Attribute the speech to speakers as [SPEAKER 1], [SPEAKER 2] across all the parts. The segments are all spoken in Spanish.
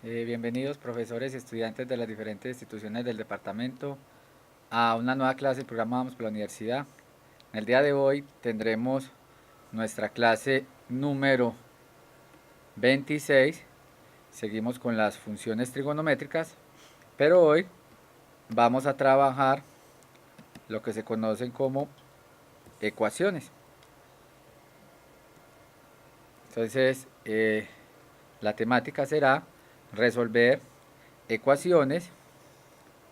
[SPEAKER 1] Bienvenidos profesores y estudiantes de las diferentes instituciones del departamento a una nueva clase del programa Vamos por la Universidad. En el día de hoy tendremos nuestra clase número 26. Seguimos con las funciones trigonométricas, pero hoy vamos a trabajar lo que se conocen como ecuaciones. Entonces, la temática será resolver ecuaciones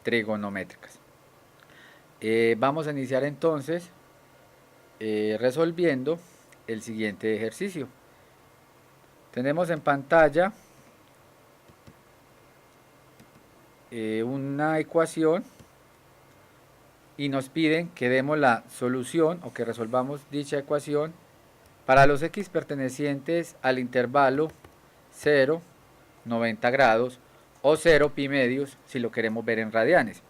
[SPEAKER 1] trigonométricas. Vamos a iniciar entonces resolviendo el siguiente ejercicio. Tenemos en pantalla una ecuación y nos piden que demos la solución o que resolvamos dicha ecuación para los x pertenecientes al intervalo 0, 90 grados o 0 pi medios si lo queremos ver en radianes.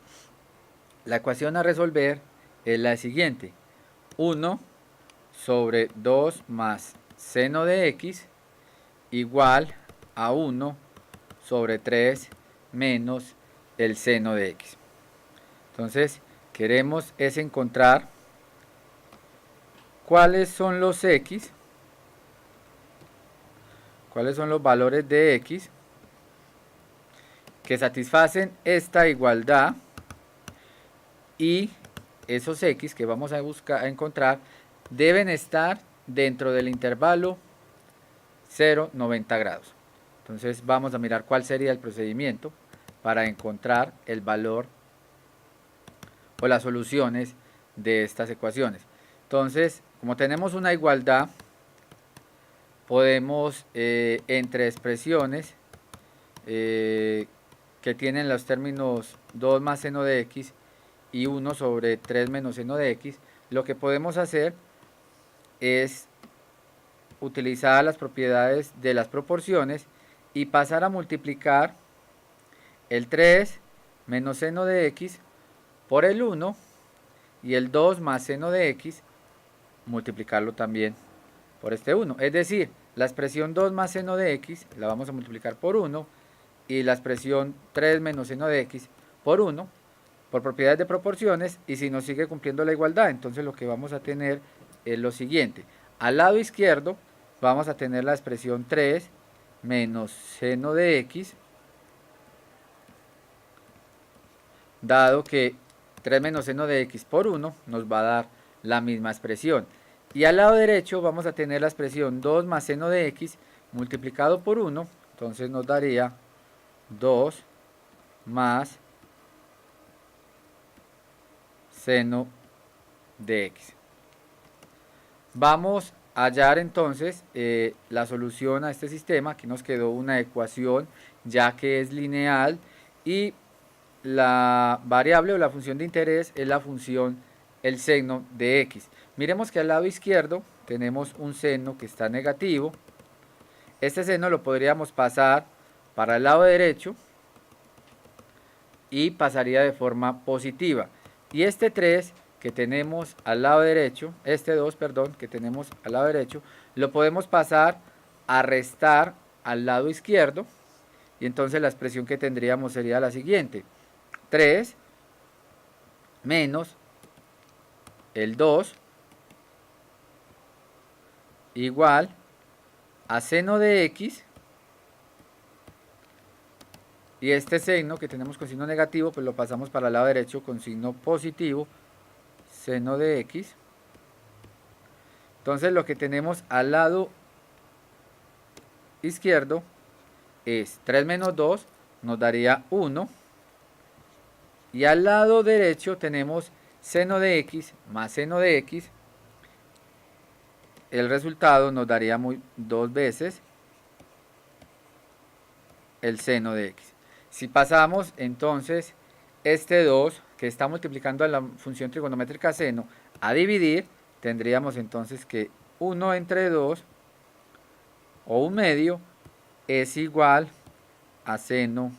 [SPEAKER 1] La ecuación a resolver es la siguiente: 1 sobre 2 más seno de x igual a 1 sobre 3 menos el seno de x. Entonces queremos es encontrar cuáles son los x, cuáles son los valores de x que satisfacen esta igualdad, y esos x que vamos a encontrar deben estar dentro del intervalo 0, 90 grados. Entonces vamos a mirar cuál sería el procedimiento para encontrar el valor o las soluciones de estas ecuaciones. Entonces, como tenemos una igualdad, podemos entre expresiones que tienen los términos 2 más seno de x y 1 sobre 3 menos seno de x, lo que podemos hacer es utilizar las propiedades de las proporciones y pasar a multiplicar el 3 menos seno de x por el 1 y el 2 más seno de x multiplicarlo también por este 1. Es decir, la expresión 2 más seno de x la vamos a multiplicar por 1 y la expresión 3 menos seno de x por 1 por propiedades de proporciones, y si nos sigue cumpliendo la igualdad, entonces lo que vamos a tener es lo siguiente: al lado izquierdo vamos a tener la expresión 3 menos seno de x, dado que 3 menos seno de x por 1 nos va a dar la misma expresión. Y al lado derecho vamos a tener la expresión 2 más seno de x multiplicado por 1, entonces nos daría 2 más seno de x. Vamos a hallar entonces la solución a este sistema. Aquí nos quedó una ecuación ya que es lineal y la variable o la función de interés es la función el seno de x. Miremos que al lado izquierdo tenemos un seno que está negativo. Este seno lo podríamos pasar para el lado derecho y pasaría de forma positiva. Y este 3 que tenemos al lado derecho, este 2, perdón, que tenemos al lado derecho, lo podemos pasar a restar al lado izquierdo, y entonces la expresión que tendríamos sería la siguiente: 3 menos el 2 igual a seno de x, y este seno que tenemos con signo negativo pues lo pasamos para el lado derecho con signo positivo, seno de x. Entonces lo que tenemos al lado izquierdo es 3 menos 2 nos daría 1, y al lado derecho tenemos seno de x más seno de x. El resultado nos daría 2 veces el seno de x. Si pasamos entonces este 2 que está multiplicando a la función trigonométrica seno a dividir, tendríamos entonces que 1 entre 2 o 1 medio es igual a seno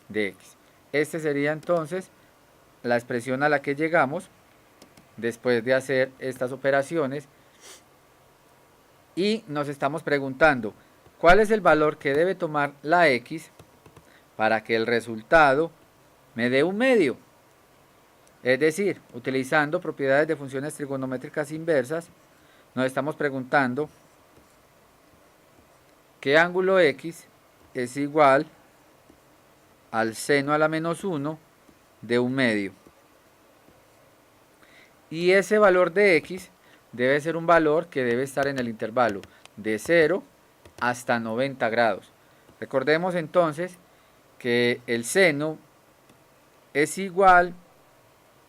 [SPEAKER 1] de x. Este sería entonces la expresión a la que llegamos después de hacer estas operaciones, y nos estamos preguntando cuál es el valor que debe tomar la x para que el resultado me dé un medio. Es decir, utilizando propiedades de funciones trigonométricas inversas, nos estamos preguntando qué ángulo X es igual al seno a la menos 1 de un medio. Y ese valor de X debe ser un valor que debe estar en el intervalo de 0 hasta 90 grados. Recordemos entonces que el seno es igual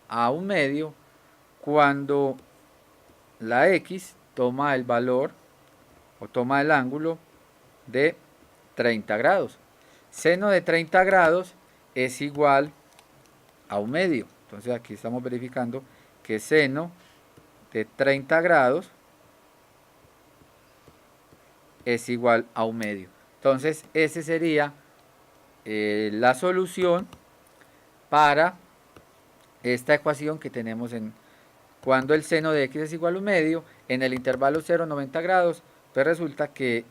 [SPEAKER 1] a un medio cuando la X toma el valor o toma el ángulo de 30 grados. Seno de 30 grados es igual a un medio. Entonces aquí estamos verificando que seno de 30 grados es igual a un medio. Entonces esa sería la solución para esta ecuación que tenemos en cuando el seno de x es igual a un medio en el intervalo 0 a 90 grados, pues resulta que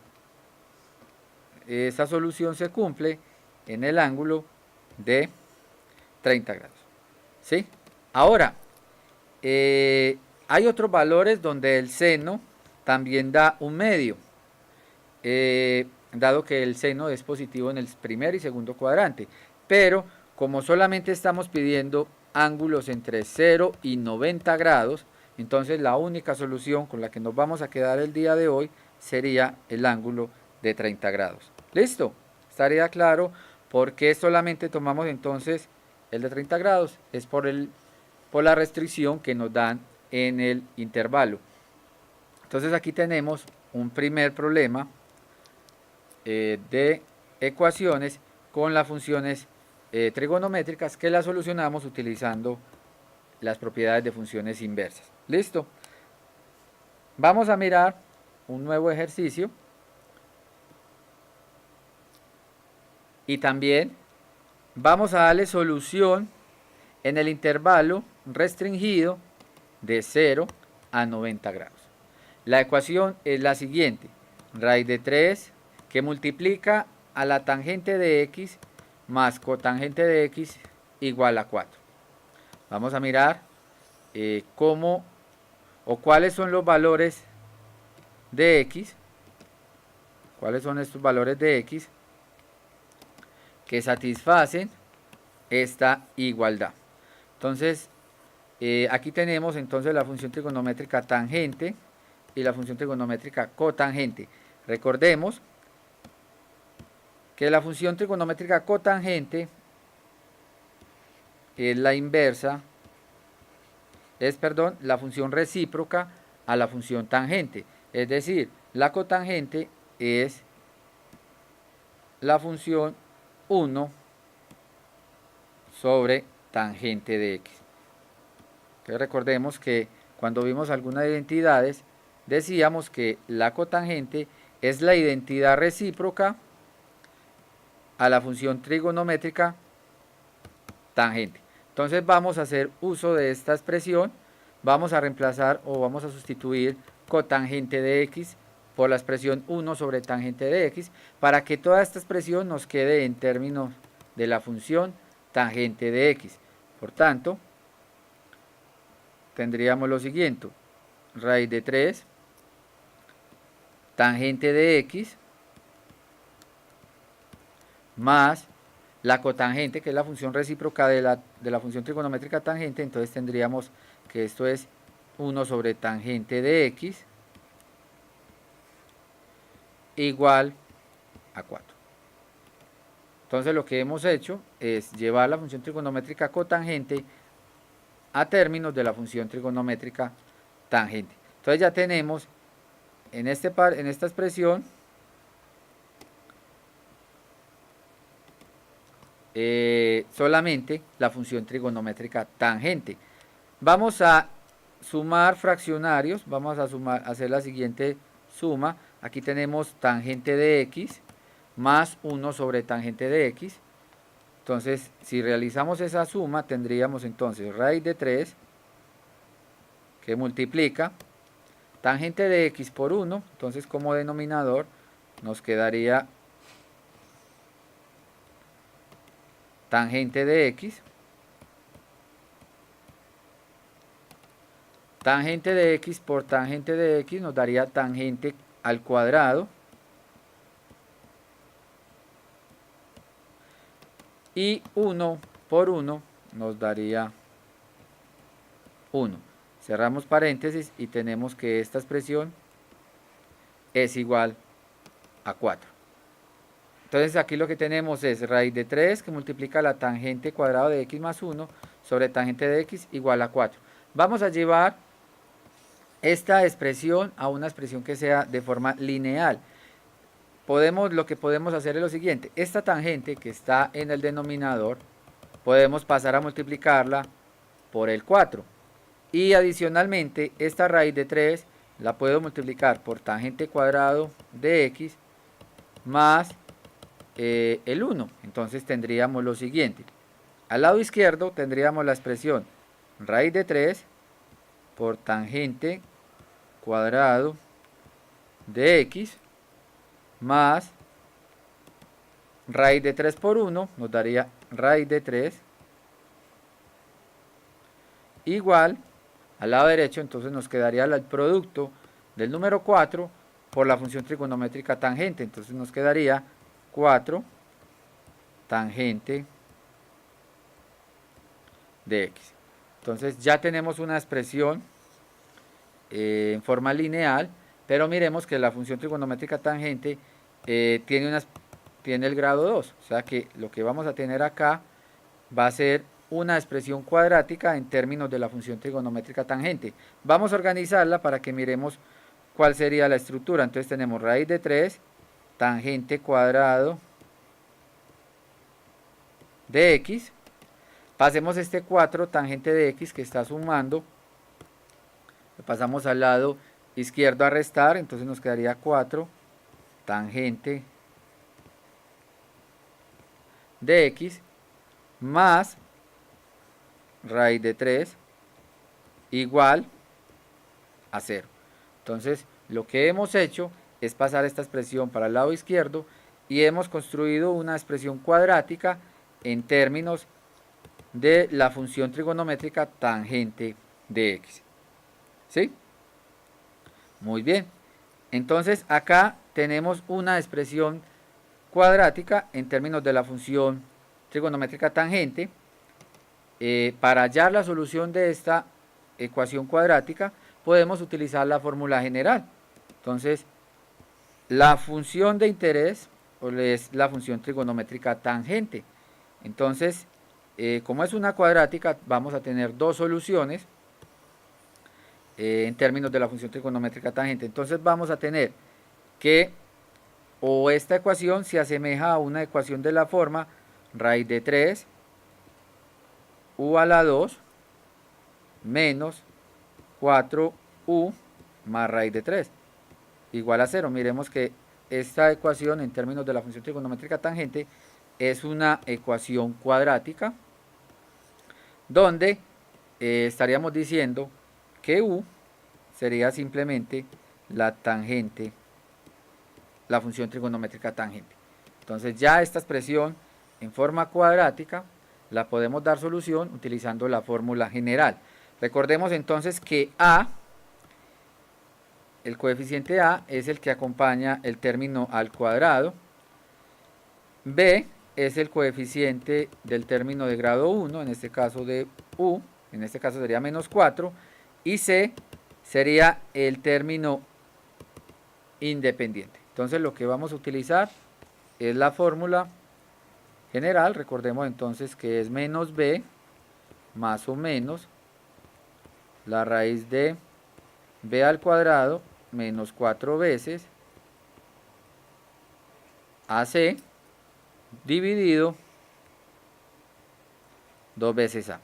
[SPEAKER 1] esa solución se cumple en el ángulo de 30 grados. ¿Sí? Ahora, hay otros valores donde el seno también da un medio, dado que el seno es positivo en el primer y segundo cuadrante. Pero como solamente estamos pidiendo ángulos entre 0 y 90 grados, entonces la única solución con la que nos vamos a quedar el día de hoy sería el ángulo de 30 grados. ¿Listo? ¿Estaría claro por qué solamente tomamos entonces el de 30 grados? Es por la restricción que nos dan en el intervalo. Entonces aquí tenemos un primer problema de ecuaciones con las funciones trigonométricas que las solucionamos utilizando las propiedades de funciones inversas. ¿Listo? Vamos a mirar un nuevo ejercicio y también vamos a darle solución en el intervalo restringido de 0 a 90 grados. La ecuación es la siguiente: raíz de 3 que multiplica a la tangente de x más cotangente de x igual a 4. Vamos a mirar cómo o cuáles son los valores de x, cuáles son estos valores de x que satisfacen esta igualdad. Entonces, aquí tenemos entonces la función trigonométrica tangente y la función trigonométrica cotangente. Recordemos que la función trigonométrica cotangente es la inversa, la función recíproca a la función tangente. Es decir, la cotangente es la función 1 sobre tangente de x. Entonces recordemos que cuando vimos algunas identidades decíamos que la cotangente es la identidad recíproca a la función trigonométrica tangente. Entonces vamos a hacer uso de esta expresión, vamos a reemplazar o vamos a sustituir cotangente de x por la expresión 1 sobre tangente de x para que toda esta expresión nos quede en términos de la función tangente de x. Por tanto, tendríamos lo siguiente: raíz de 3 tangente de x más la cotangente, que es la función recíproca de la función trigonométrica tangente. Entonces tendríamos que esto es 1 sobre tangente de x igual a 4. Entonces lo que hemos hecho es llevar la función trigonométrica cotangente a términos de la función trigonométrica tangente. Entonces ya tenemos en esta expresión solamente la función trigonométrica tangente. Vamos a sumar fraccionarios, vamos a hacer la siguiente suma. Aquí tenemos tangente de x más 1 sobre tangente de x. Entonces, si realizamos esa suma, tendríamos entonces raíz de 3 que multiplica tangente de x por 1. Entonces, como denominador nos quedaría tangente de x. Tangente de x por tangente de x nos daría tangente al cuadrado. Y 1 por 1 nos daría 1. Cerramos paréntesis y tenemos que esta expresión es igual a 4. Entonces aquí lo que tenemos es raíz de 3 que multiplica la tangente cuadrado de x más 1 sobre tangente de x igual a 4. Vamos a llevar esta expresión a una expresión que sea de forma lineal. Lo que podemos hacer es lo siguiente: esta tangente que está en el denominador podemos pasar a multiplicarla por el 4, y adicionalmente esta raíz de 3 la puedo multiplicar por tangente cuadrado de x más el 1. Entonces tendríamos lo siguiente: al lado izquierdo tendríamos la expresión raíz de 3 por tangente cuadrado de x más raíz de 3 por 1 nos daría raíz de 3 igual al lado derecho. Entonces nos quedaría el producto del número 4 por la función trigonométrica tangente. Entonces nos quedaría 4 tangente de x. Entonces ya tenemos una expresión en forma lineal, pero miremos que la función trigonométrica tangente tiene el grado 2, o sea que lo que vamos a tener acá va a ser una expresión cuadrática en términos de la función trigonométrica tangente. Vamos a organizarla para que miremos cuál sería la estructura. Entonces tenemos raíz de 3 tangente cuadrado de x. Pasemos este 4 tangente de x que está sumando, lo pasamos al lado izquierdo a restar, entonces nos quedaría 4 tangente de x más raíz de 3 igual a 0. Entonces lo que hemos hecho es pasar esta expresión para el lado izquierdo y hemos construido una expresión cuadrática en términos de la función trigonométrica tangente de x. ¿Sí? Muy bien. Entonces acá tenemos una expresión cuadrática en términos de la función trigonométrica tangente. Para hallar la solución de esta ecuación cuadrática podemos utilizar la fórmula general. Entonces la función de interés es la función trigonométrica tangente. Entonces como es una cuadrática vamos a tener dos soluciones en términos de la función trigonométrica tangente. Entonces vamos a tener que o esta ecuación se asemeja a una ecuación de la forma raíz de 3 u a la 2 menos 4u más raíz de 3 igual a 0. Miremos que esta ecuación en términos de la función trigonométrica tangente es una ecuación cuadrática donde estaríamos diciendo que u sería simplemente la tangente, la función trigonométrica tangente. Entonces ya esta expresión en forma cuadrática la podemos dar solución utilizando la fórmula general. Recordemos entonces que a, el coeficiente a es el que acompaña el término al cuadrado, b es el coeficiente del término de grado 1, en este caso de u, en este caso sería menos 4, y c sería el término independiente. Entonces lo que vamos a utilizar es la fórmula general. Recordemos entonces que es menos b más o menos la raíz de b al cuadrado menos 4 veces ac dividido 2 veces a.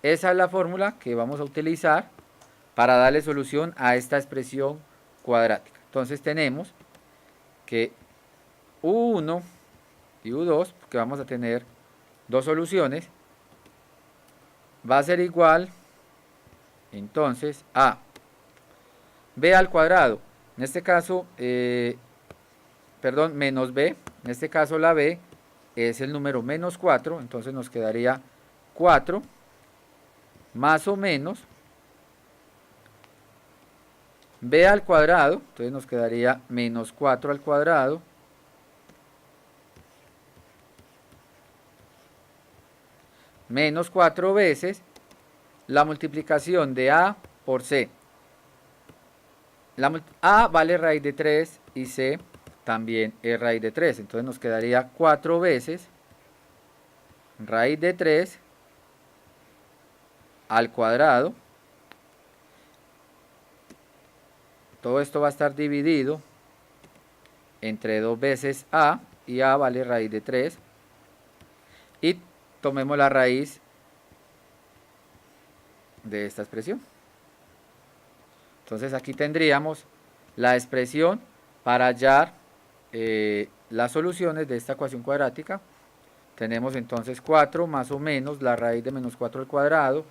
[SPEAKER 1] Esa es la fórmula que vamos a utilizar para darle solución a esta expresión cuadrática. Entonces tenemos que u1 y u2, que vamos a tener dos soluciones, va a ser igual entonces a b al cuadrado, en este caso, menos b, en este caso la b es el número menos 4, entonces nos quedaría 4 más o menos b al cuadrado, entonces nos quedaría menos 4 al cuadrado, menos 4 veces la multiplicación de a por c. A vale raíz de 3 y c también es raíz de 3, entonces nos quedaría 4 veces raíz de 3 al cuadrado. Todo esto va a estar dividido entre 2 veces a, y a vale raíz de 3. Y tomemos la raíz de esta expresión. Entonces aquí tendríamos la expresión para hallar las soluciones de esta ecuación cuadrática. Tenemos entonces 4 más o menos la raíz de menos 4 al cuadrado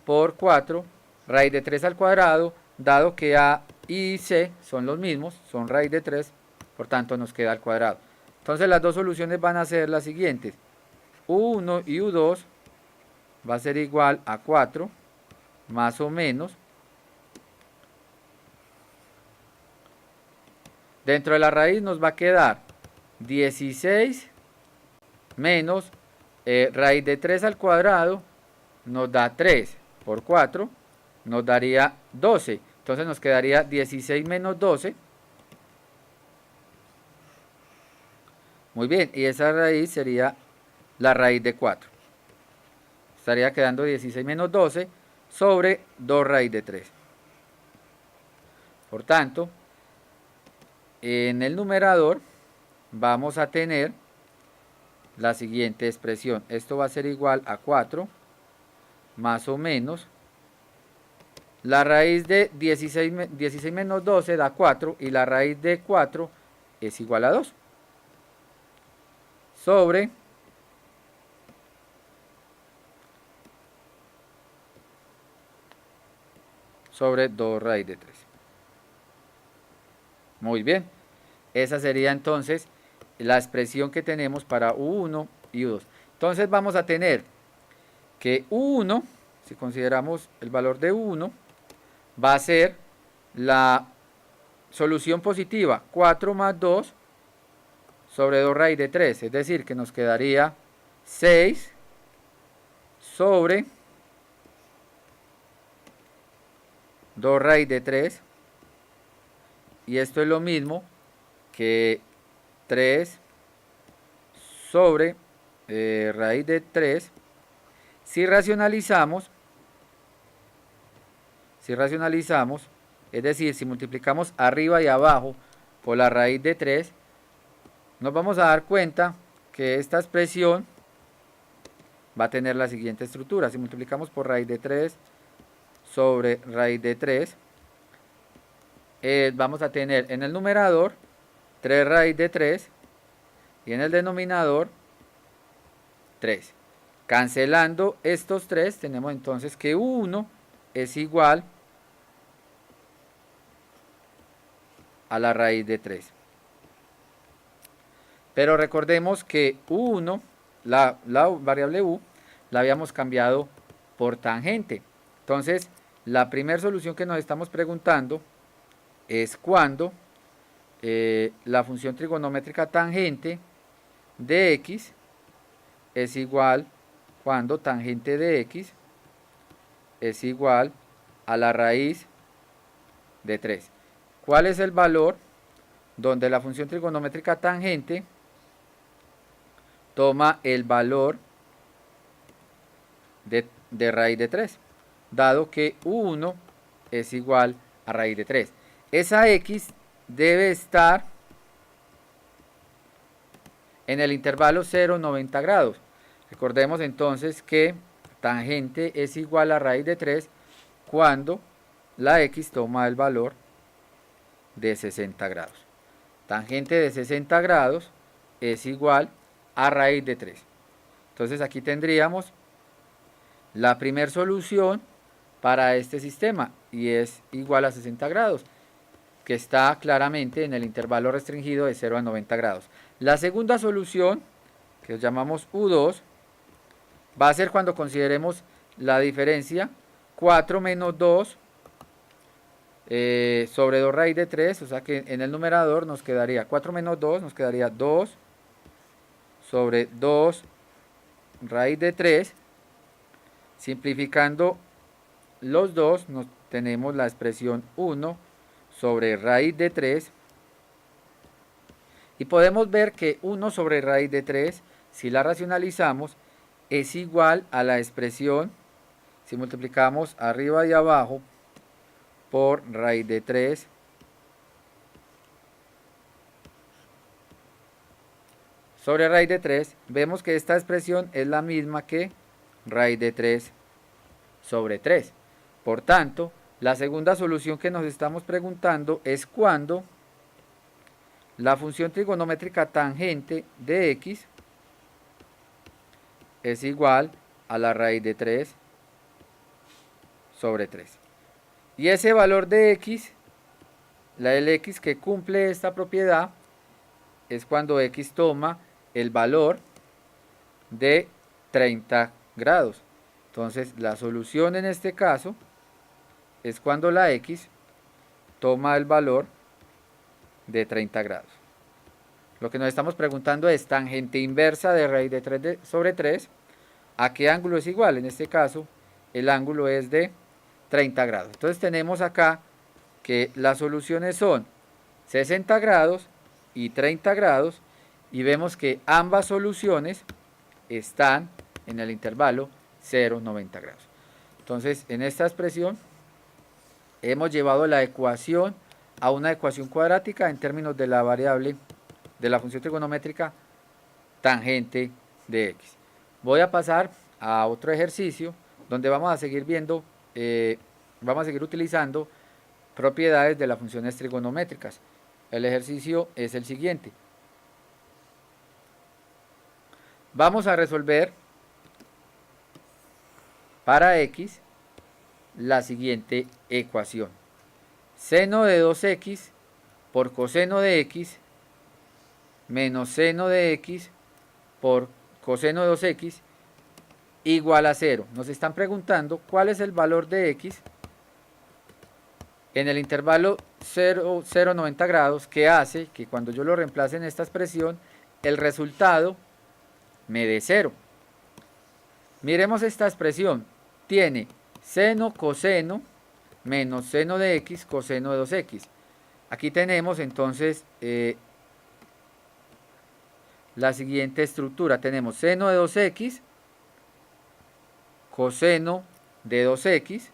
[SPEAKER 1] por 4 raíz de 3 al cuadrado, dado que a y c son los mismos, son raíz de 3, por tanto nos queda al cuadrado. Entonces las dos soluciones van a ser las siguientes. U1 y U2 va a ser igual a 4 más o menos. Dentro de la raíz nos va a quedar 16 menos raíz de 3 al cuadrado nos da 3 por 4, nos daría 12. Entonces nos quedaría 16 menos 12. Muy bien, y esa raíz sería la raíz de 4. Estaría quedando 16 menos 12 sobre 2 raíz de 3. Por tanto, en el numerador vamos a tener la siguiente expresión. Esto va a ser igual a 4 más o menos la raíz de 16 menos 12 da 4 y la raíz de 4 es igual a 2 sobre sobre 2 raíz de 3. Muy bien, esa sería entonces la expresión que tenemos para U1 y U2. Entonces vamos a tener que U1, si consideramos el valor de U1, va a ser la solución positiva 4 más 2 sobre 2 raíz de 3, es decir, que nos quedaría 6 sobre 2 raíz de 3, y esto es lo mismo que 3 sobre raíz de 3. Si racionalizamos, es decir, si multiplicamos arriba y abajo por la raíz de 3, nos vamos a dar cuenta que esta expresión va a tener la siguiente estructura. Si multiplicamos por raíz de 3 sobre raíz de 3, vamos a tener en el numerador 3 raíz de 3 y en el denominador 3. Cancelando estos 3, tenemos entonces que U1 es igual a la raíz de 3. Pero recordemos que U1, la variable U, la habíamos cambiado por tangente. Entonces, la primera solución que nos estamos preguntando es cuando la función trigonométrica tangente de x es igual, cuando tangente de x es igual a la raíz de 3. ¿Cuál es el valor donde la función trigonométrica tangente toma el valor de raíz de 3? Dado que U1 es igual a raíz de 3. Esa x debe estar en el intervalo 0, 90 grados. Recordemos entonces que tangente es igual a raíz de 3 cuando la x toma el valor de 60 grados. Tangente de 60 grados es igual a raíz de 3. Entonces aquí tendríamos la primera solución para este sistema y es igual a 60 grados, que está claramente en el intervalo restringido de 0 a 90 grados. La segunda solución, que llamamos U2, va a ser cuando consideremos la diferencia 4 menos 2 sobre 2 raíz de 3, o sea que en el numerador nos quedaría 4 menos 2, nos quedaría 2 sobre 2 raíz de 3, simplificando los dos nos tenemos la expresión 1 sobre raíz de 3, y podemos ver que 1 sobre raíz de 3, si la racionalizamos, es igual a la expresión, si multiplicamos arriba y abajo, por raíz de 3 sobre raíz de 3, vemos que esta expresión es la misma que raíz de 3 sobre 3. Por tanto, la segunda solución que nos estamos preguntando es cuando la función trigonométrica tangente de x es igual a la raíz de 3 sobre 3. Y ese valor de x, el x que cumple esta propiedad, es cuando x toma el valor de 30 grados. Entonces, la solución en este caso es cuando la x toma el valor de 30 grados. Lo que nos estamos preguntando es tangente inversa de raíz de 3 sobre 3. ¿A qué ángulo es igual? En este caso, el ángulo es de 30 grados. Entonces tenemos acá que las soluciones son 60 grados y 30 grados, y vemos que ambas soluciones están en el intervalo 0,90 grados. Entonces, en esta expresión hemos llevado la ecuación a una ecuación cuadrática en términos de la variable de la función trigonométrica tangente de x. Voy a pasar a otro ejercicio donde vamos a seguir viendo, vamos a seguir utilizando propiedades de las funciones trigonométricas. El ejercicio es el siguiente. Vamos a resolver para x la siguiente ecuación. Seno de 2x por coseno de x menos seno de x por coseno de 2x igual a 0. Nos están preguntando cuál es el valor de x en el intervalo 0,90 grados, que hace que cuando yo lo reemplace en esta expresión, el resultado me dé 0. Miremos esta expresión. Tiene seno, coseno, menos seno de x, coseno de 2x. Aquí tenemos entonces la siguiente estructura. Tenemos seno de 2x, coseno de 2x,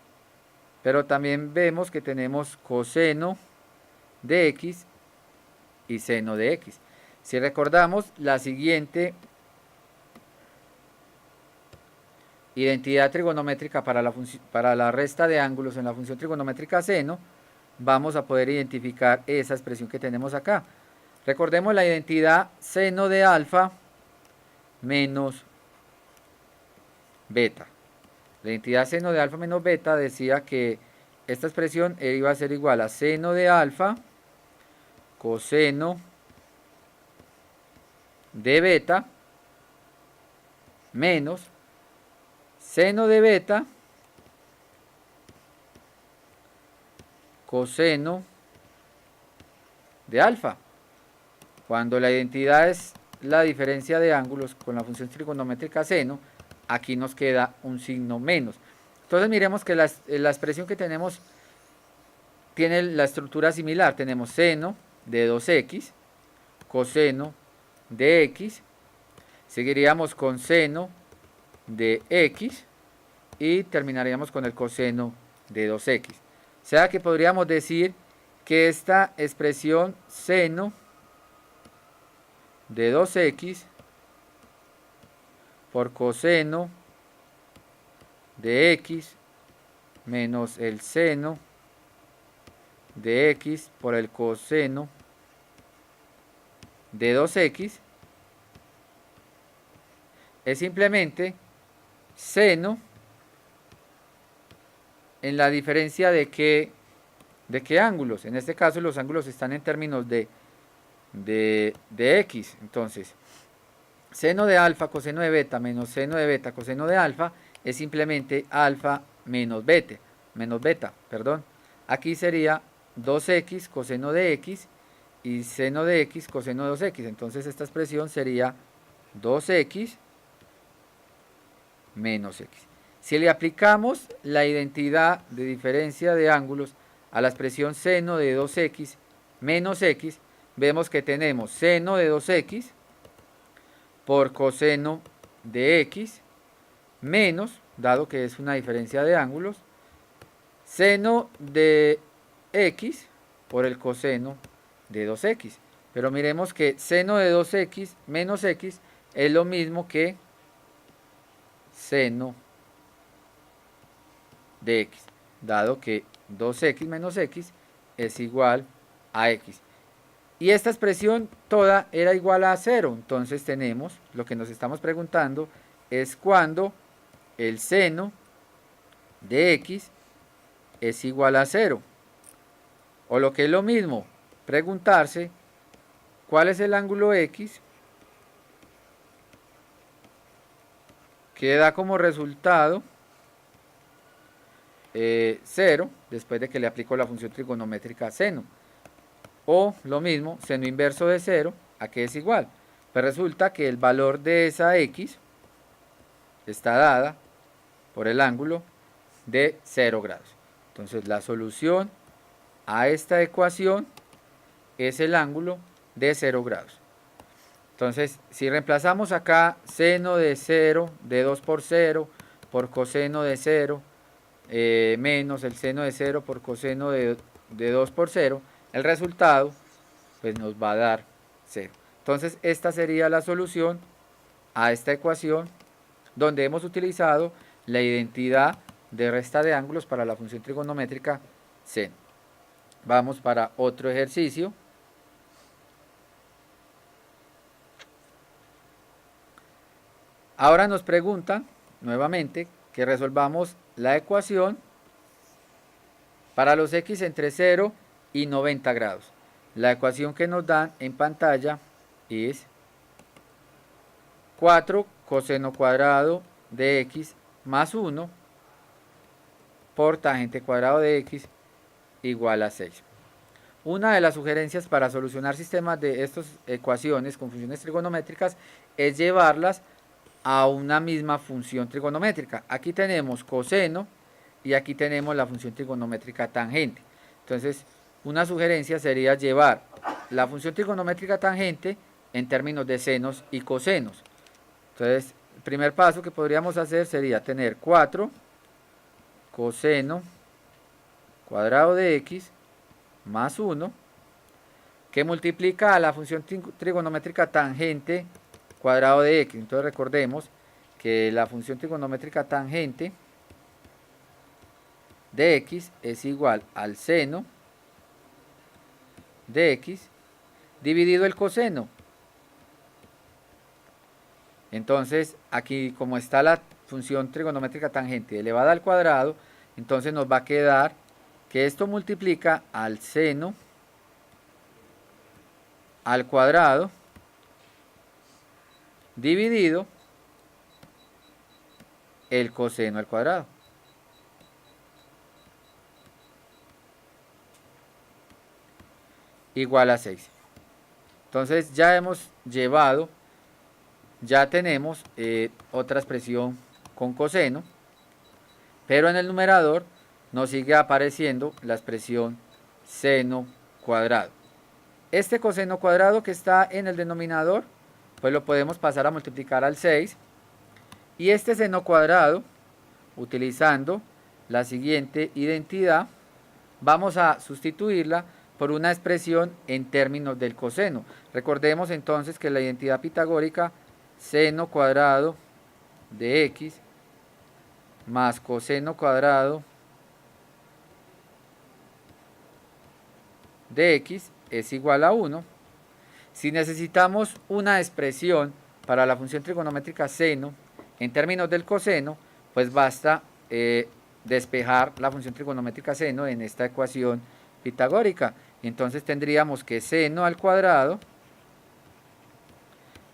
[SPEAKER 1] pero también vemos que tenemos coseno de x y seno de x. Si recordamos, la siguiente identidad trigonométrica para la resta de ángulos en la función trigonométrica seno, vamos a poder identificar esa expresión que tenemos acá. Recordemos la identidad seno de alfa menos beta. La identidad seno de alfa menos beta decía que esta expresión iba a ser igual a seno de alfa coseno de beta menos seno de beta coseno de alfa. Cuando la identidad es la diferencia de ángulos con la función trigonométrica seno, aquí nos queda un signo menos. Entonces miremos que la expresión que tenemos tiene la estructura similar. Tenemos seno de 2x, coseno de x, seguiríamos con seno de x y terminaríamos con el coseno de 2x. O sea que podríamos decir que esta expresión seno de 2x por coseno de x menos el seno de x por el coseno de 2x es simplemente seno en la diferencia de qué ángulos. En este caso los ángulos están en términos de x. Entonces, Seno de alfa coseno de beta menos seno de beta coseno de alfa es simplemente alfa menos beta, perdón. Aquí sería 2x coseno de x y seno de x coseno de 2x. Entonces esta expresión sería 2x menos x. Si le aplicamos la identidad de diferencia de ángulos a la expresión seno de 2x menos x, vemos que tenemos seno de 2x por coseno de x menos, dado que es una diferencia de ángulos, seno de x por el coseno de 2x. Pero miremos que seno de 2x menos x es lo mismo que seno de x, dado que 2x menos x es igual a x. Y esta expresión toda era igual a 0, entonces tenemos, lo que nos estamos preguntando es cuando el seno de x es igual a 0. O lo que es lo mismo, preguntarse cuál es el ángulo x que da como resultado 0 después de que le aplico la función trigonométrica seno. O lo mismo, seno inverso de 0, ¿a qué es igual? Pues resulta que el valor de esa x está dada por el ángulo de 0 grados. Entonces la solución a esta ecuación es el ángulo de 0 grados. Entonces si reemplazamos acá seno de 0, de 2 por 0, por coseno de 0, menos el seno de 0 por coseno de 2 por 0, el resultado pues nos va a dar 0. Entonces esta sería la solución a esta ecuación donde hemos utilizado la identidad de resta de ángulos para la función trigonométrica seno. Vamos para otro ejercicio. Ahora nos preguntan nuevamente que resolvamos la ecuación para los x entre 0 y 90 grados. La ecuación que nos dan en pantalla es 4 coseno cuadrado de x más 1 por tangente cuadrado de x igual a 6. Una de las sugerencias para solucionar sistemas de estas ecuaciones con funciones trigonométricas es llevarlas a una misma función trigonométrica. Aquí tenemos coseno y aquí tenemos la función trigonométrica tangente. Entonces, una sugerencia sería llevar la función trigonométrica tangente en términos de senos y cosenos. Entonces, el primer paso que podríamos hacer sería tener 4 coseno cuadrado de x más 1 que multiplica a la función trigonométrica tangente cuadrado de x. Entonces recordemos que la función trigonométrica tangente de x es igual al seno de x dividido el coseno. Entonces aquí, como está la función trigonométrica tangente elevada al cuadrado, entonces nos va a quedar que esto multiplica al seno al cuadrado dividido el coseno al cuadrado. Igual a 6. Entonces ya hemos llevado, ya tenemos otra expresión con coseno, pero en el numerador nos sigue apareciendo la expresión seno cuadrado. Este coseno cuadrado que está en el denominador, pues lo podemos pasar a multiplicar al 6. Y este seno cuadrado, utilizando la siguiente identidad, vamos a sustituirla por una expresión en términos del coseno. Recordemos entonces que la identidad pitagórica seno cuadrado de x más coseno cuadrado de x es igual a 1. Si necesitamos una expresión para la función trigonométrica seno en términos del coseno, pues basta despejar la función trigonométrica seno en esta ecuación pitagórica. Entonces tendríamos que seno al cuadrado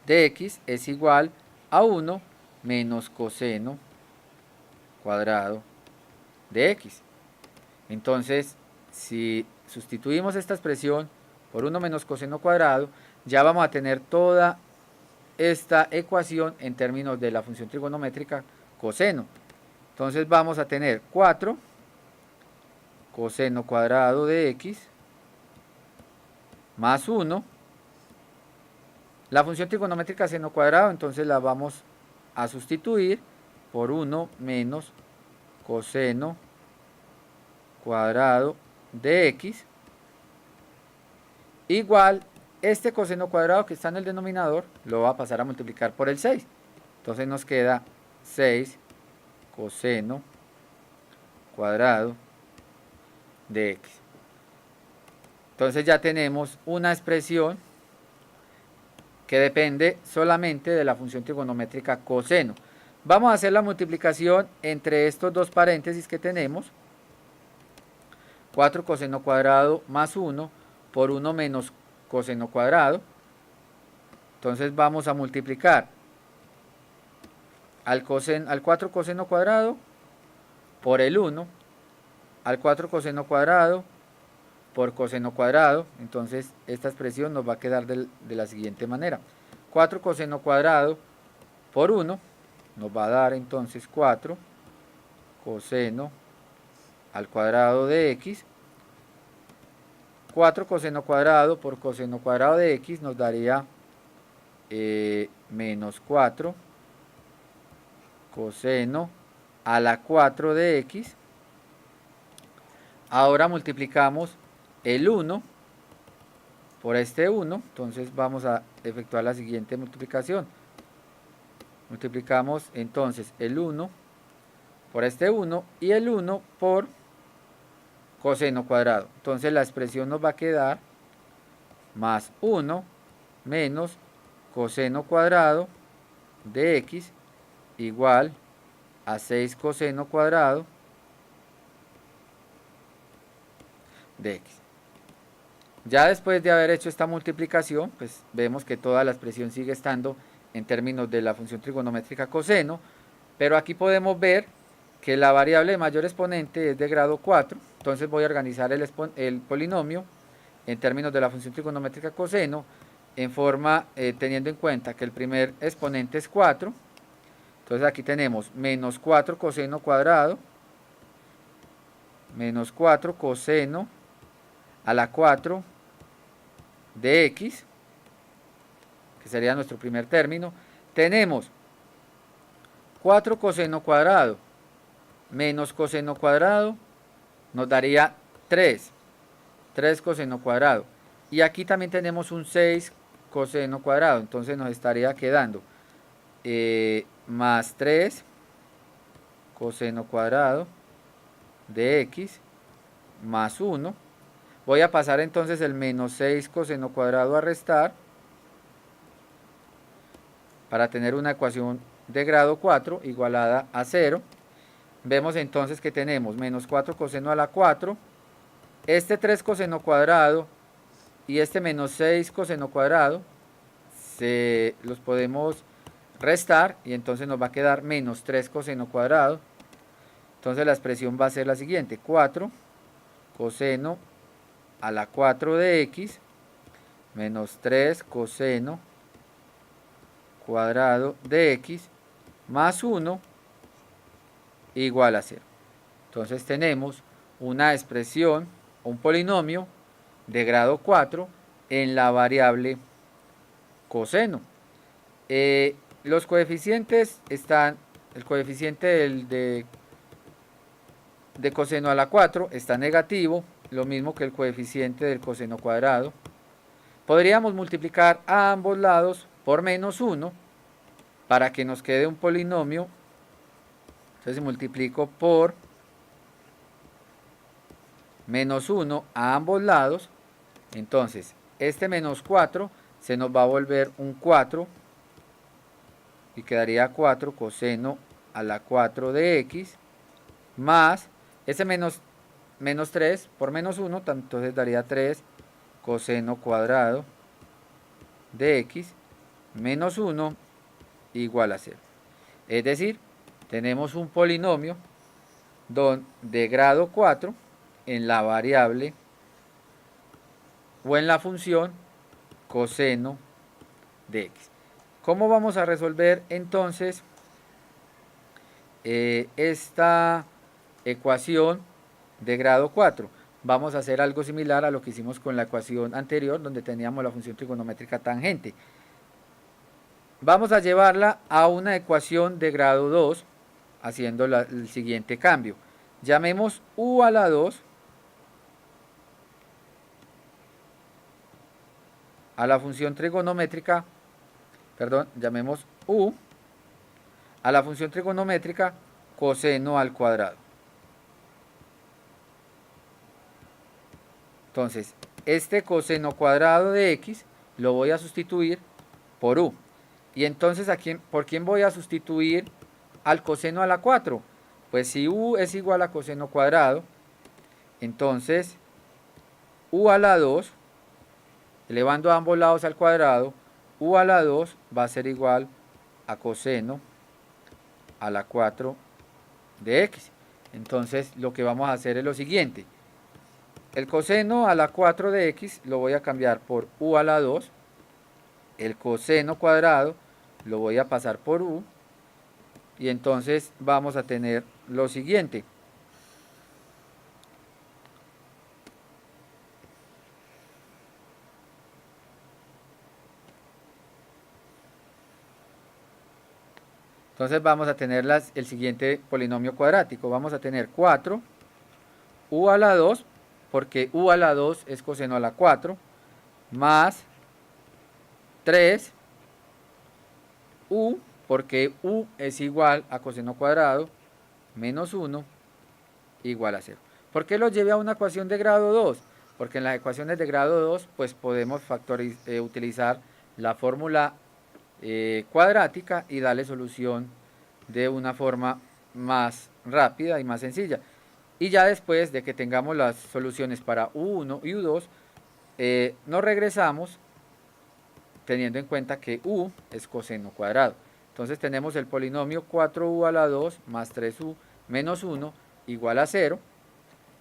[SPEAKER 1] de x es igual a 1 menos coseno cuadrado de x. Entonces, si sustituimos esta expresión por 1 menos coseno cuadrado, ya vamos a tener toda esta ecuación en términos de la función trigonométrica coseno. Entonces vamos a tener 4 coseno cuadrado de x más 1. La función trigonométrica seno cuadrado, entonces la vamos a sustituir por 1 menos coseno cuadrado de x igual, este coseno cuadrado que está en el denominador lo va a pasar a multiplicar por el 6. Entonces nos queda 6 coseno cuadrado de x. Entonces ya tenemos una expresión que depende solamente de la función trigonométrica coseno. Vamos a hacer la multiplicación entre estos dos paréntesis que tenemos. 4 coseno cuadrado más 1 por 1 menos coseno cuadrado. Entonces vamos a multiplicar al 4 coseno cuadrado por el 1, al 4 coseno cuadrado por coseno cuadrado. Entonces esta expresión nos va a quedar de la siguiente manera. 4 coseno cuadrado por 1 nos va a dar entonces 4 coseno al cuadrado de x. 4 coseno cuadrado por coseno cuadrado de x nos daría menos 4 coseno a la 4 de x. Ahora multiplicamos el 1 por este 1, entonces vamos a efectuar la siguiente multiplicación. Multiplicamos entonces el 1 por este 1 y el 1 por coseno cuadrado. Entonces la expresión nos va a quedar más 1 menos coseno cuadrado de x igual a 6 coseno cuadrado de x. Ya después de haber hecho esta multiplicación, pues vemos que toda la expresión sigue estando en términos de la función trigonométrica coseno, pero aquí podemos ver que la variable de mayor exponente es de grado 4, entonces voy a organizar el polinomio en términos de la función trigonométrica coseno, en forma teniendo en cuenta que el primer exponente es 4, entonces aquí tenemos menos 4 coseno cuadrado, menos 4 coseno a la 4 de x, que sería nuestro primer término. Tenemos 4 coseno cuadrado menos coseno cuadrado nos daría 3 coseno cuadrado, y aquí también tenemos un 6 coseno cuadrado, entonces nos estaría quedando más 3 coseno cuadrado de x más 1. Voy a pasar entonces el menos 6 coseno cuadrado a restar para tener una ecuación de grado 4 igualada a 0. Vemos entonces que tenemos menos 4 coseno a la 4, este 3 coseno cuadrado y este menos 6 coseno cuadrado los podemos restar y entonces nos va a quedar menos 3 coseno cuadrado. Entonces la expresión va a ser la siguiente: 4 coseno a la 4 de x menos 3 coseno cuadrado de x más 1 igual a 0. Entonces tenemos una expresión, un polinomio de grado 4 en la variable coseno. Los coeficientes están, el coeficiente de coseno a la 4 está negativo, lo mismo que el coeficiente del coseno cuadrado. Podríamos multiplicar a ambos lados por menos 1 para que nos quede un polinomio. Entonces multiplico por menos 1 a ambos lados, entonces este menos 4 se nos va a volver un 4 y quedaría 4 coseno a la 4 de x más ese menos 3 por menos 1, entonces daría 3 coseno cuadrado de x menos 1 igual a 0. Es decir, tenemos un polinomio de grado 4 en la variable o en la función coseno de x. ¿Cómo vamos a resolver entonces esta ecuación de grado 4? Vamos a hacer algo similar a lo que hicimos con la ecuación anterior, donde teníamos la función trigonométrica tangente. Vamos a llevarla a una ecuación de grado 2, haciendo el siguiente cambio. Llamemos u a la 2 a la función trigonométrica, perdón, llamemos u a la función trigonométrica coseno al cuadrado. Entonces, este coseno cuadrado de x lo voy a sustituir por u. Y entonces, ¿por quién voy a sustituir al coseno a la 4? Pues si u es igual a coseno cuadrado, entonces u a la 2, elevando a ambos lados al cuadrado, u a la 2 va a ser igual a coseno a la 4 de x. Entonces lo que vamos a hacer es lo siguiente. El coseno a la 4 de x lo voy a cambiar por u a la 2. El coseno cuadrado lo voy a pasar por u. Y entonces vamos a tener lo siguiente. Entonces vamos a tener el siguiente polinomio cuadrático. Vamos a tener 4 u a la 2, porque u a la 2 es coseno a la 4, más 3 u, porque u es igual a coseno cuadrado, menos 1 igual a 0. ¿Por qué lo llevé a una ecuación de grado 2? Porque en las ecuaciones de grado 2 pues podemos utilizar la fórmula cuadrática y darle solución de una forma más rápida y más sencilla. Y ya después de que tengamos las soluciones para u1 y u2, nos regresamos teniendo en cuenta que u es coseno cuadrado. Entonces tenemos el polinomio 4u a la 2 más 3u menos 1 igual a 0.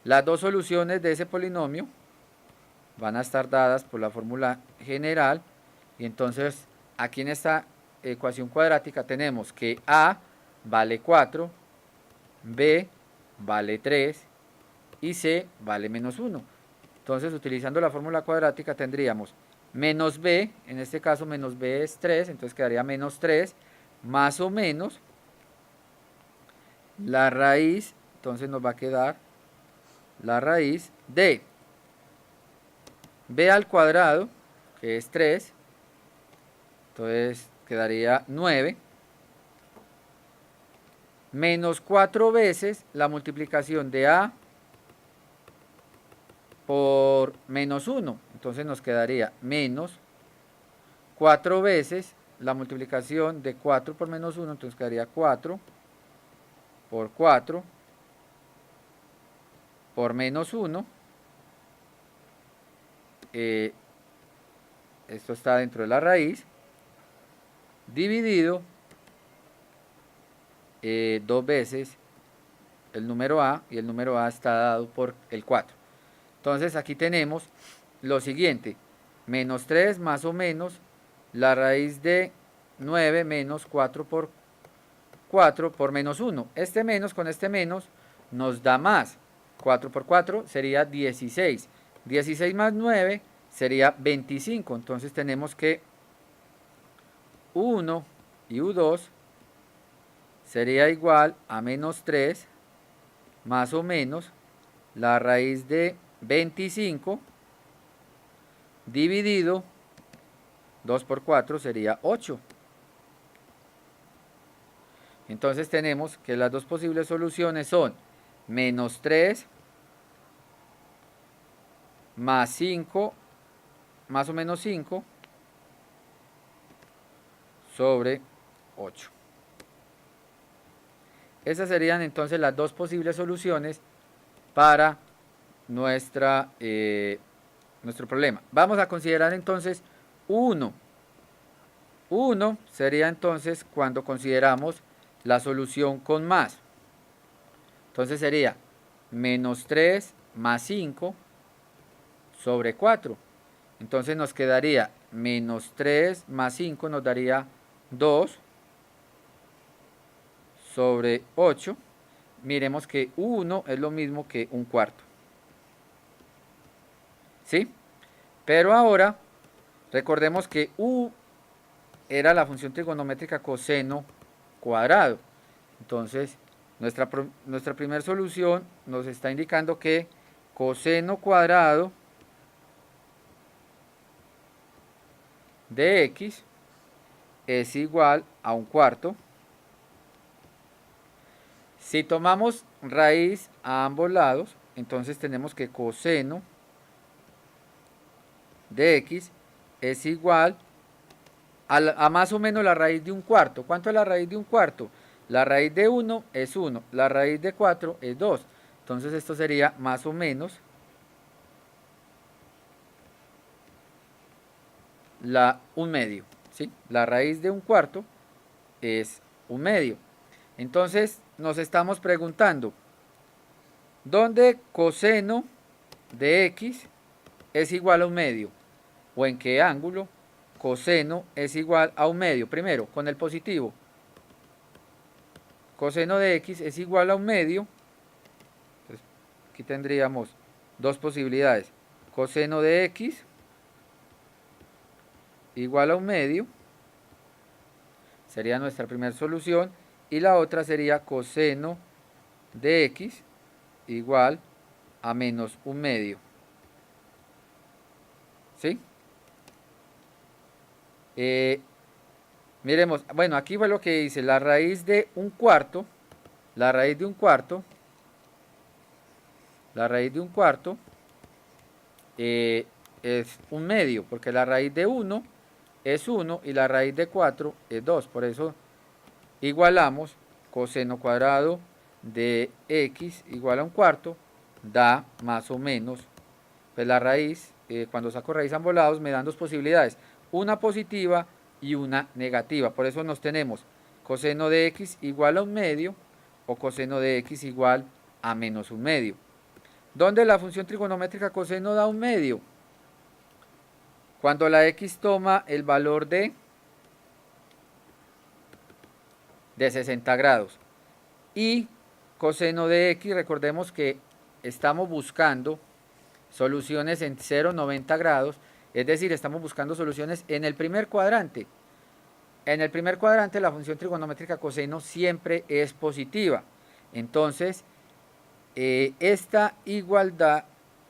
[SPEAKER 1] Las dos soluciones de ese polinomio van a estar dadas por la fórmula general. Y entonces aquí en esta ecuación cuadrática tenemos que a vale 4, b vale 3 y c vale menos 1. Entonces, utilizando la fórmula cuadrática tendríamos menos b, en este caso menos b es 3, entonces quedaría menos 3, más o menos la raíz, entonces nos va a quedar la raíz de b al cuadrado, que es 3, entonces quedaría 9, menos 4 veces la multiplicación de a por menos 1, entonces nos quedaría menos 4 veces la multiplicación de 4 por menos 1, entonces quedaría 4 por 4 por menos 1, esto está dentro de la raíz, dividido 2 veces el número a, y el número a está dado por el 4. Entonces aquí tenemos lo siguiente, menos 3 más o menos la raíz de 9 menos 4 por menos 1. Este menos con este menos nos da más. 4 por 4 sería 16. 16 más 9 sería 25. Entonces tenemos que u1 y u2 sería igual a menos 3 más o menos la raíz de 25 dividido 2 por 4 sería 8. Entonces tenemos que las dos posibles soluciones son menos 3 más 5, más o menos 5 sobre 8. Esas serían entonces las dos posibles soluciones para nuestro problema. Vamos a considerar entonces 1. U1 sería entonces cuando consideramos la solución con más. Entonces sería menos 3 más 5 sobre 4. Entonces nos quedaría menos 3 más 5 nos daría 2 sobre 8. Miremos que U1 es lo mismo que un cuarto. ¿Sí? Pero ahora recordemos que U era la función trigonométrica coseno cuadrado. Entonces, nuestra primera solución nos está indicando que coseno cuadrado de x es igual a un cuarto. Si tomamos raíz a ambos lados, entonces tenemos que coseno de x es igual a más o menos la raíz de un cuarto. ¿Cuánto es la raíz de un cuarto? La raíz de 1 es 1, la raíz de 4 es 2. Entonces esto sería más o menos un medio. ¿Sí? La raíz de un cuarto es un medio. Entonces nos estamos preguntando, ¿dónde coseno de x es igual a un medio? ¿O en qué ángulo coseno es igual a un medio? Primero, con el positivo. Coseno de x es igual a un medio. Entonces, aquí tendríamos dos posibilidades. Coseno de x igual a un medio. Sería nuestra primera solución. Y la otra sería coseno de x igual a menos un medio. ¿Sí? Miremos, bueno, aquí fue lo que dice, la raíz de un cuarto, la raíz de un cuarto, la raíz de un cuarto es un medio, porque la raíz de 1 es 1 y la raíz de 4 es 2, por eso igualamos coseno cuadrado de x igual a un cuarto, da más o menos, pues la raíz, cuando saco raíz a ambos lados me dan dos posibilidades, una positiva y una negativa. Por eso nos tenemos coseno de x igual a un medio o coseno de x igual a menos un medio. ¿Dónde la función trigonométrica coseno da un medio? Cuando la x toma el valor de 60 grados. Y coseno de x, recordemos que estamos buscando soluciones en 0,90 grados, es decir, estamos buscando soluciones en el primer cuadrante. En el primer cuadrante la función trigonométrica coseno siempre es positiva. Entonces, esta igualdad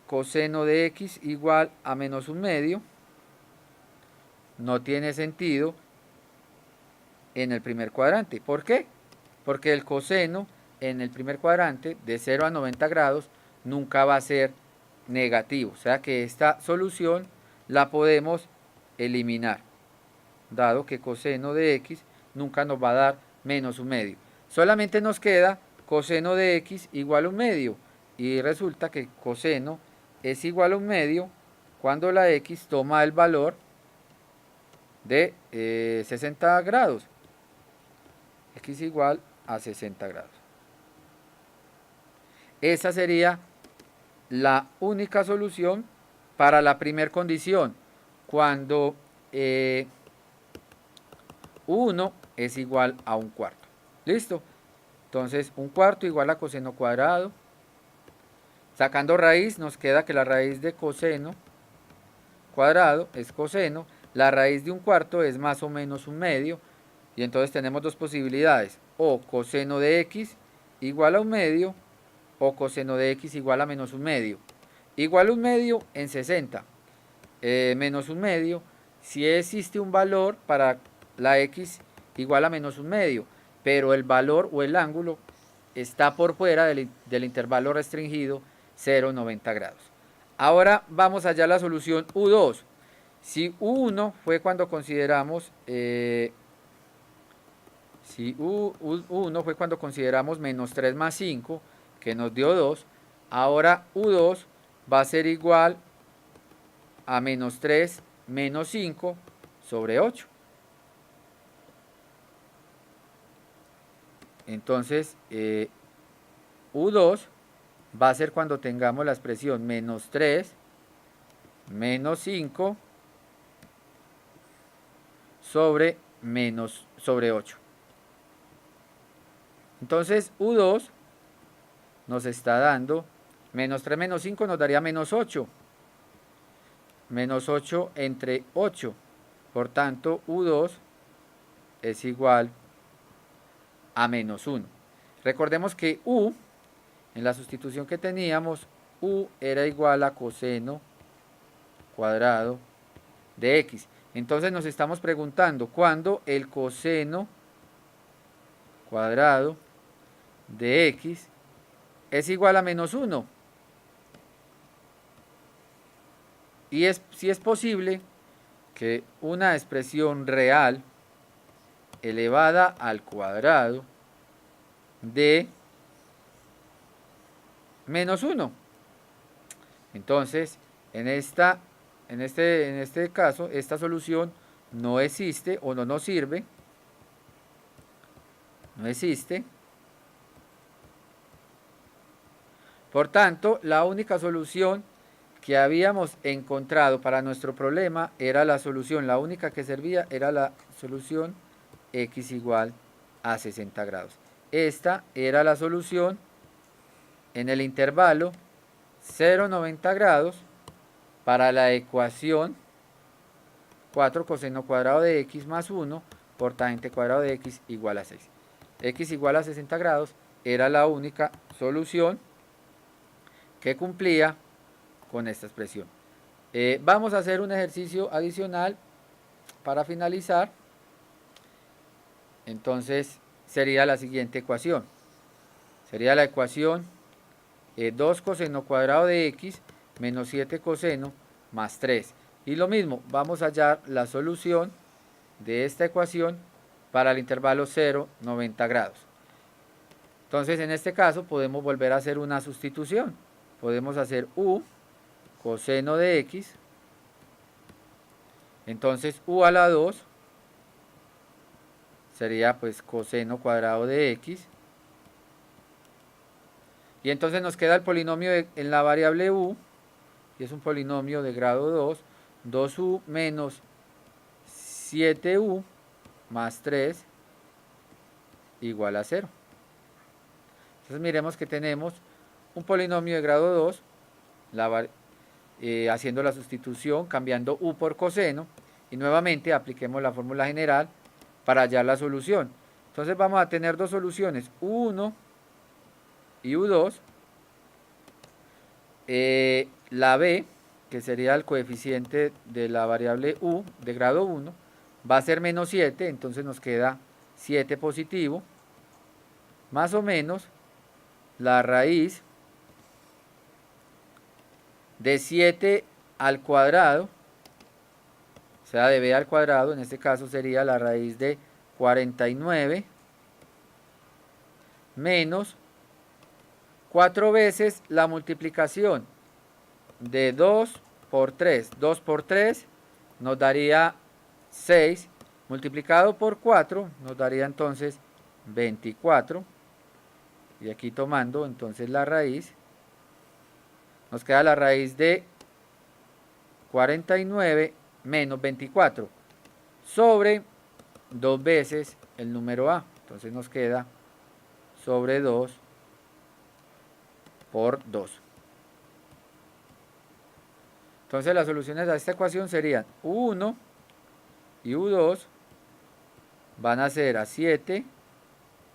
[SPEAKER 1] coseno de x igual a menos un medio no tiene sentido en el primer cuadrante. ¿Por qué? Porque el coseno en el primer cuadrante de 0 a 90 grados nunca va a ser negativo. O sea que esta solución la podemos eliminar, dado que coseno de x nunca nos va a dar menos un medio. Solamente nos queda coseno de x igual a un medio. Y resulta que coseno es igual a un medio cuando la x toma el valor de 60 grados. X igual a 60 grados. Esa sería la única solución para la primera condición, cuando 1 es igual a un cuarto. ¿Listo? Entonces, un cuarto igual a coseno cuadrado. Sacando raíz, nos queda que la raíz de coseno cuadrado es coseno. La raíz de un cuarto es más o menos un medio. Y entonces tenemos dos posibilidades. O coseno de x igual a un medio. O coseno de x igual a menos un medio. Igual a un medio en 60. Menos un medio. Si existe un valor para la x igual a menos un medio. Pero el valor o el ángulo está por fuera del intervalo restringido 0,90 grados. Ahora vamos allá a la solución U2. Si U1 fue cuando consideramos U1 fue cuando consideramos menos 3 más 5, que nos dio 2. Ahora U2 va a ser igual a menos 3 menos 5 sobre 8. Entonces, U2 va a ser cuando tengamos la expresión menos 3, menos 5 sobre 8. Entonces, U2 nos está dando menos 3 menos 5 nos daría menos 8. Menos 8 entre 8. Por tanto, U2 es igual a menos 1. Recordemos que U, en la sustitución que teníamos, U era igual a coseno cuadrado de X. Entonces nos estamos preguntando cuándo el coseno cuadrado de X es igual a menos 1. Y si es posible que una expresión real elevada al cuadrado de menos 1. Entonces, en este caso, esta solución no existe o no nos sirve. No existe. Por tanto, la única solución que habíamos encontrado para nuestro problema era la solución, la única que servía era la solución x igual a 60 grados. Esta era la solución en el intervalo 0,90 grados para la ecuación 4 coseno cuadrado de x más 1 por tangente cuadrado de x igual a 6. X igual a 60 grados era la única solución que cumplía con esta expresión. Vamos a hacer un ejercicio adicional para finalizar. Entonces sería la siguiente ecuación. Sería la ecuación 2 coseno cuadrado de x menos 7 coseno más 3. Y lo mismo, vamos a hallar la solución de esta ecuación para el intervalo 0, 90 grados. Entonces en este caso podemos volver a hacer una sustitución. Podemos hacer u coseno de x. Entonces u a la 2 sería pues coseno cuadrado de x. Y entonces nos queda el polinomio en la variable u, y es un polinomio de grado 2, 2u menos 7u más 3 igual a 0. Entonces miremos que tenemos un polinomio de grado 2, haciendo la sustitución, cambiando u por coseno, y nuevamente apliquemos la fórmula general para hallar la solución. Entonces vamos a tener dos soluciones, u1 y u2. La b, que sería el coeficiente de la variable u de grado 1, va a ser menos 7, entonces nos queda 7 positivo, más o menos la raíz de 7 al cuadrado, o sea, de b al cuadrado, en este caso sería la raíz de 49 menos 4 veces la multiplicación de 2 por 3. 2 por 3 nos daría 6, multiplicado por 4 nos daría entonces 24. Y aquí tomando entonces la raíz, nos queda la raíz de 49 menos 24 sobre 2 veces el número a. Entonces nos queda sobre 2 por 2. Entonces las soluciones a esta ecuación serían u1 y u2 van a ser a 7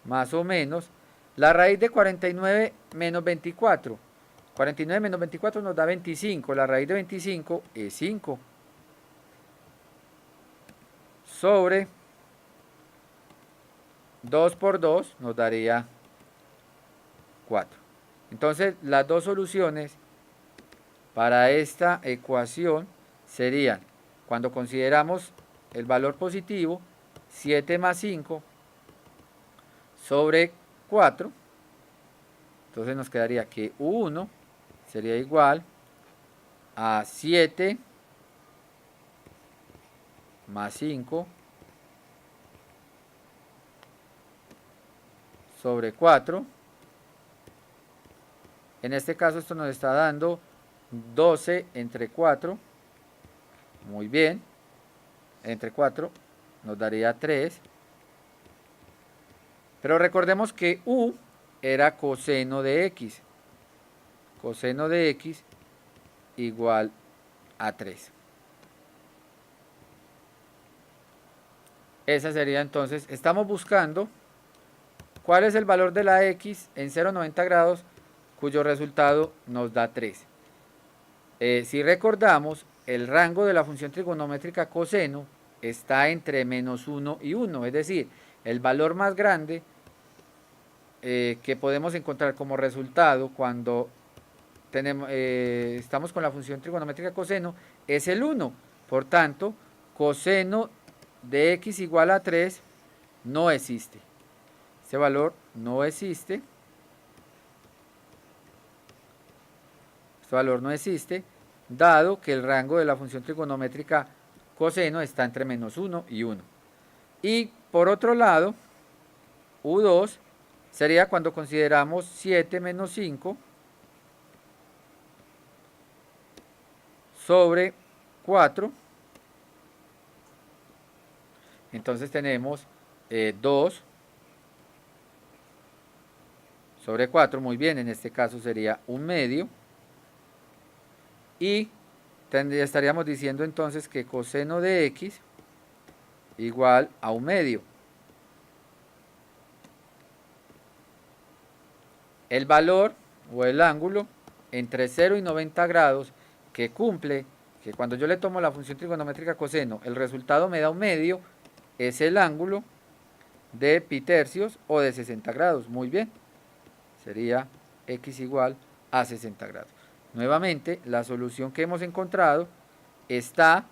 [SPEAKER 1] más o menos la raíz de 49 menos 24. 49 menos 24 nos da 25. La raíz de 25 es 5. Sobre 2 por 2 nos daría 4. Entonces las dos soluciones para esta ecuación serían, cuando consideramos el valor positivo, 7 más 5 sobre 4. Entonces nos quedaría que u1 sería igual a 7 más 5 sobre 4. En este caso esto nos está dando 12 entre 4. Muy bien. Entre 4 nos daría 3. Pero recordemos que u era coseno de x. Coseno de x igual a 3. Esa sería entonces, estamos buscando cuál es el valor de la x en 0,90 grados, cuyo resultado nos da 3. Si recordamos, el rango de la función trigonométrica coseno está entre menos 1 y 1, es decir, el valor más grande que podemos encontrar como resultado cuando estamos con la función trigonométrica coseno es el 1. Por tanto, coseno de x igual a 3 no existe. Ese valor no existe. Este valor no existe, dado que el rango de la función trigonométrica coseno está entre menos 1 y 1. Y por otro lado, U2 sería cuando consideramos 7 menos 5 sobre 4. Entonces tenemos 2 sobre 4, muy bien, en este caso sería 1/2. Y estaríamos diciendo entonces que coseno de x igual a 1/2. El valor o el ángulo entre 0 y 90 grados que cumple, que cuando yo le tomo la función trigonométrica coseno, el resultado me da 1/2, es el ángulo de pi tercios o de 60 grados. Muy bien, sería x igual a 60 grados. Nuevamente, la solución que hemos encontrado está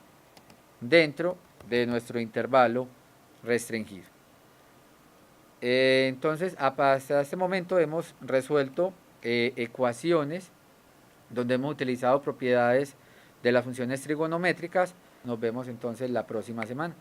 [SPEAKER 1] dentro de nuestro intervalo restringido. Entonces, hasta este momento hemos resuelto ecuaciones donde hemos utilizado propiedades de las funciones trigonométricas. Nos vemos entonces la próxima semana.